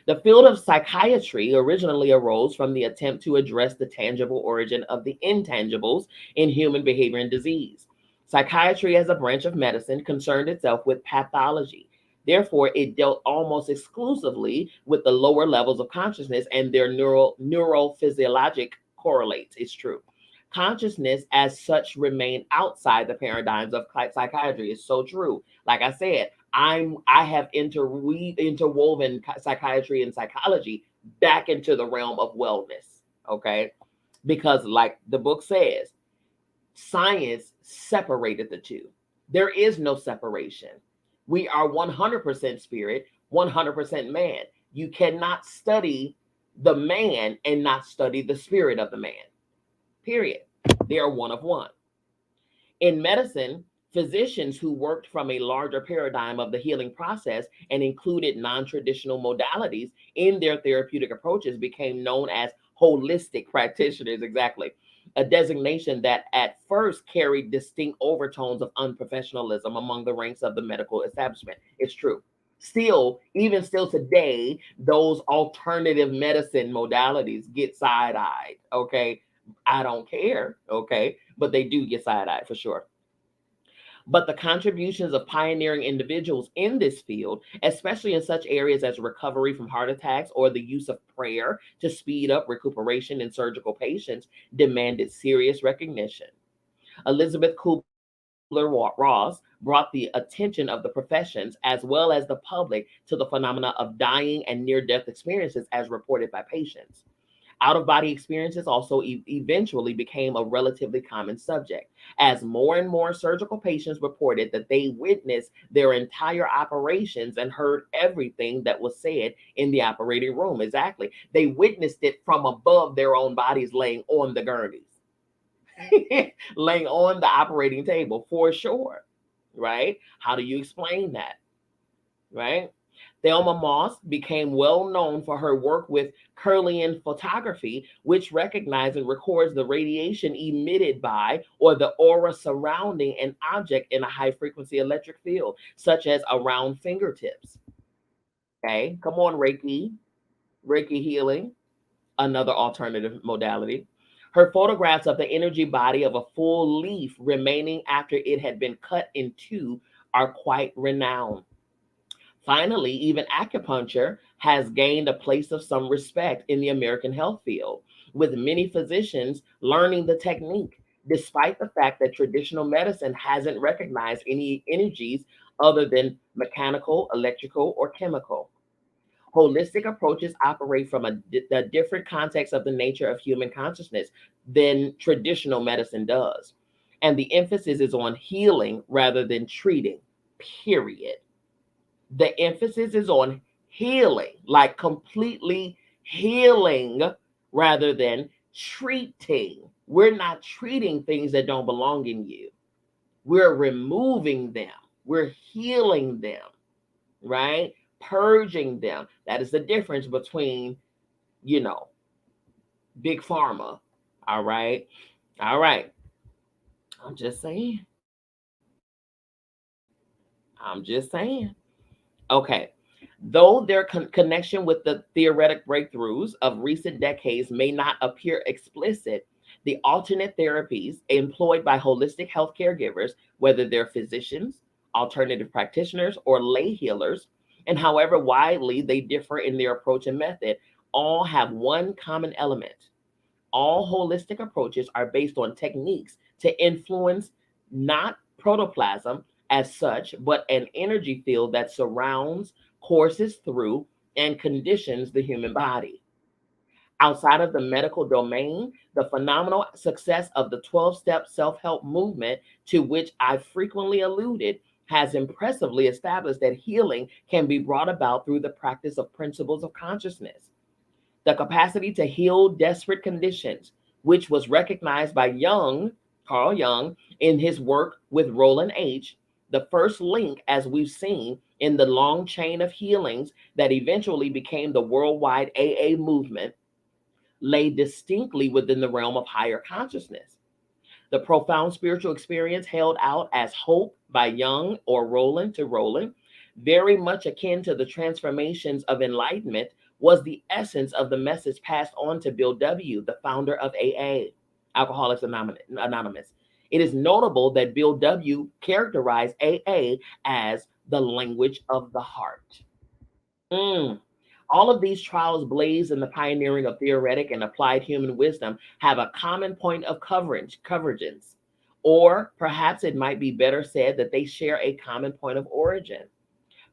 The field of psychiatry originally arose from the attempt to address the tangible origin of the intangibles in human behavior and disease. Psychiatry, as a branch of medicine, concerned itself with pathology. Therefore, it dealt almost exclusively with the lower levels of consciousness and their neurophysiologic correlates. It's true. Consciousness as such remained outside the paradigms of psychiatry. It's so true. Like I said, I have interwoven psychiatry and psychology back into the realm of wellness. Okay. Because like the book says, science separated the two. There is no separation. We are 100% spirit, 100% man. You cannot study the man and not study the spirit of the man. Period. They are one of one. In medicine, physicians who worked from a larger paradigm of the healing process and included non traditional modalities in their therapeutic approaches became known as holistic practitioners, exactly. A designation that at first carried distinct overtones of unprofessionalism among the ranks of the medical establishment. It's true. Still, even still today, those alternative medicine modalities get side eyed. Okay. I don't care. Okay. But they do get side eyed for sure. But the contributions of pioneering individuals in this field, especially in such areas as recovery from heart attacks or the use of prayer to speed up recuperation in surgical patients, demanded serious recognition. Elizabeth Kubler-Ross brought the attention of the professions as well as the public to the phenomena of dying and near-death experiences as reported by patients. Out of body experiences also eventually became a relatively common subject, as more and more surgical patients reported that they witnessed their entire operations and heard everything that was said in the operating room. Exactly. They witnessed it from above their own bodies, laying on the gurneys, laying on the operating table for sure. Right? How do you explain that? Right? Thelma Moss became well known for her work with Kirlian photography, which recognizes and records the radiation emitted by or the aura surrounding an object in a high frequency electric field, such as around fingertips. Okay, come on, Reiki healing, another alternative modality. Her photographs of the energy body of a full leaf remaining after it had been cut in two are quite renowned. Finally, even acupuncture has gained a place of some respect in the American health field, with many physicians learning the technique, despite the fact that traditional medicine hasn't recognized any energies other than mechanical, electrical, or chemical. Holistic approaches operate from a different context of the nature of human consciousness than traditional medicine does. And the emphasis is on healing rather than treating, period. The emphasis is on healing, like completely healing rather than treating. We're not treating things that don't belong in you. We're removing them. We're healing them, right? Purging them. That is the difference between, you know, big pharma. All right. All right. I'm just saying. I'm just saying. Okay. Though their connection with the theoretic breakthroughs of recent decades may not appear explicit, the alternate therapies employed by holistic health caregivers, whether they're physicians, alternative practitioners, or lay healers, and however widely they differ in their approach and method, all have one common element. All holistic approaches are based on techniques to influence not protoplasm as such, but an energy field that surrounds, courses through, and conditions the human body. Outside of the medical domain, the phenomenal success of the 12-step self-help movement, to which I frequently alluded, has impressively established that healing can be brought about through the practice of principles of consciousness. The capacity to heal desperate conditions, which was recognized by Carl Jung, in his work with Roland H., the first link, as we've seen, in the long chain of healings that eventually became the worldwide AA movement, lay distinctly within the realm of higher consciousness. The profound spiritual experience held out as hope by Jung or Roland to Roland, very much akin to the transformations of enlightenment, was the essence of the message passed on to Bill W., the founder of AA, Alcoholics Anonymous. It is notable that Bill W. characterized AA as the language of the heart. Mm. All of these trials blazed in the pioneering of theoretic and applied human wisdom have a common point of convergence. Or perhaps it might be better said that they share a common point of origin.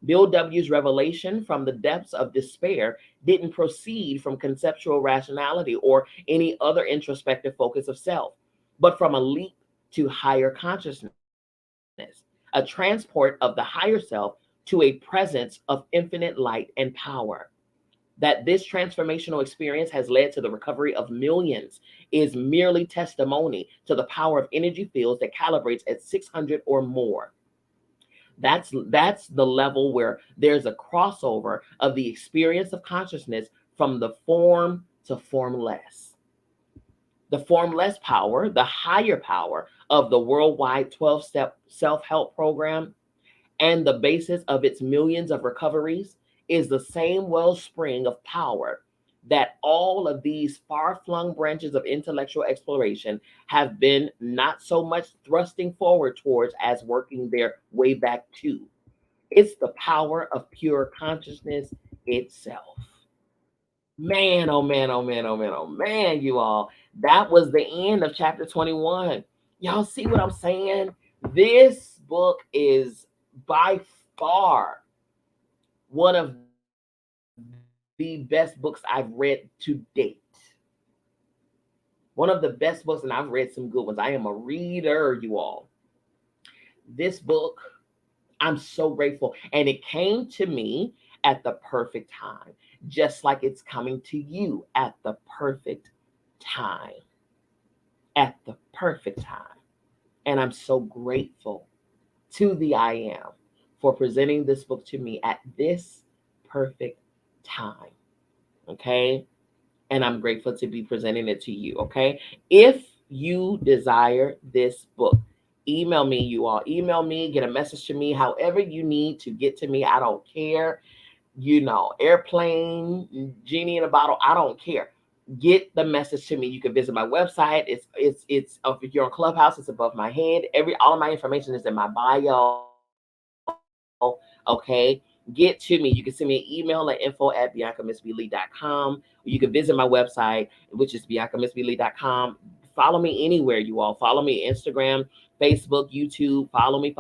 Bill W.'s revelation from the depths of despair didn't proceed from conceptual rationality or any other introspective focus of self, but from a leap to higher consciousness, a transport of the higher self to a presence of infinite light and power. That this transformational experience has led to the recovery of millions is merely testimony to the power of energy fields that calibrates at 600 or more. That's the level where there's a crossover of the experience of consciousness from the form to formless. The formless power, the higher power of the worldwide 12-step self-help program, and the basis of its millions of recoveries, is the same wellspring of power that all of these far-flung branches of intellectual exploration have been not so much thrusting forward towards as working their way back to. It's the power of pure consciousness itself. Man, oh man, oh man, oh man, oh man, you all. That was the end of chapter 21. Y'all see what I'm saying? This book is by far one of the best books I've read to date. One of the best books, and I've read some good ones. I am a reader, you all. This book, I'm so grateful. And it came to me at the perfect time, just like it's coming to you at the perfect time. At the perfect time. And I'm so grateful to the I Am for presenting this book to me at this perfect time. Okay? And I'm grateful to be presenting it to you. Okay? If you desire this book, email me, you all. Email me, get a message to me, however you need to get to me. I don't care. You know, airplane, genie in a bottle, I don't care. get the message to me. You can visit my website. It's if you're on Clubhouse, it's above my head. All of my information is in my bio. Okay. Get to me. You can send me an email at info@biancamissblee.com. You can visit my website, which is biancamissblee.com. Follow me anywhere, you all. Follow me Instagram, Facebook, YouTube. Follow me.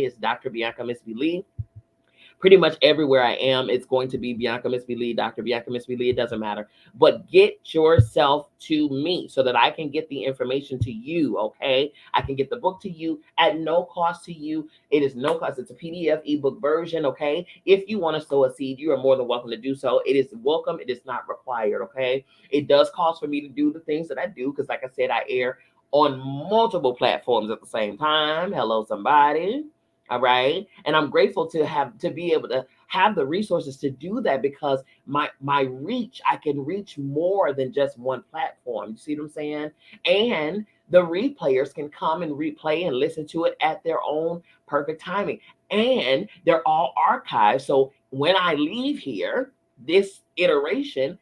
It's Dr. Bianca Miss Lee. Pretty much everywhere I am, it's going to be Bianca Miss Lee, Dr. Bianca Miss Lee. It doesn't matter. But get yourself to me so that I can get the information to you, okay? I can get the book to you at no cost to you. It is no cost. It's a PDF ebook version, okay? If you want to sow a seed, you are more than welcome to do so. It is welcome. It is not required, okay? It does cost for me to do the things that I do because, like I said, I air on multiple platforms at the same time. Hello, somebody. All right. And I'm grateful to be able to have the resources to do that because my reach, I can reach more than just one platform. You see what I'm saying? And the replayers can come and replay and listen to it at their own perfect timing. And they're all archived. So when I leave here, this iteration,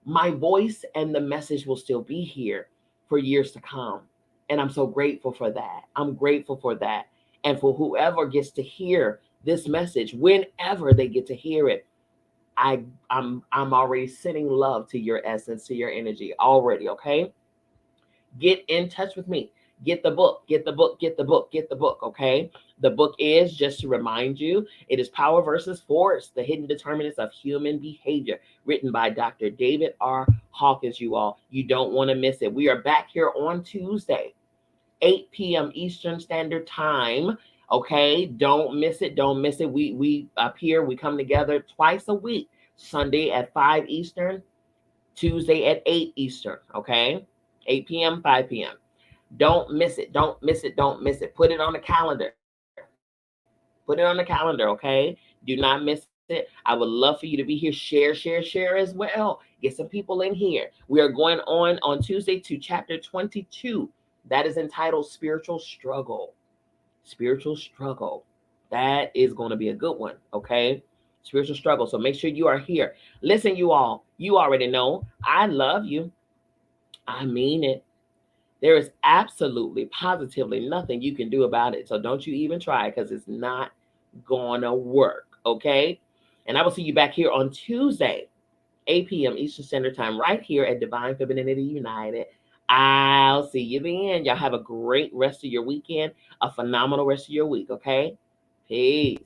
my voice and the message will still be here for years to come. And I'm so grateful for that. I'm grateful for that. And for whoever gets to hear this message, whenever they get to hear it, I'm already sending love to your essence, to your energy already, okay? Get in touch with me. Get the book, okay? The book is, just to remind you, it is Power versus Force, The Hidden Determinants of Human Behavior, written by Dr. David R. Hawkins, you all. You don't want to miss it. We are back here on Tuesday, 8 p.m. Eastern Standard Time. Okay, don't miss it. We up here, we come together twice a week. Sunday at 5 Eastern, Tuesday at 8 Eastern. Okay, 8 p.m., 5 p.m. Don't miss it. Don't miss it. Put it on the calendar. Okay, do not miss it. I would love for you to be here. Share as well. Get some people in here. We are going on Tuesday to chapter 22. That is entitled Spiritual Struggle. That is going to be a good one, okay? Spiritual struggle. So make sure you are here. Listen, you all, you already know I love you. I mean it. There is absolutely, positively nothing you can do about it. So don't you even try because it's not going to work, okay? And I will see you back here on Tuesday, 8 p.m. Eastern Standard Time, right here at Divine Femininity United. I'll see you then. Y'all have a great rest of your weekend, a phenomenal rest of your week, okay? Peace.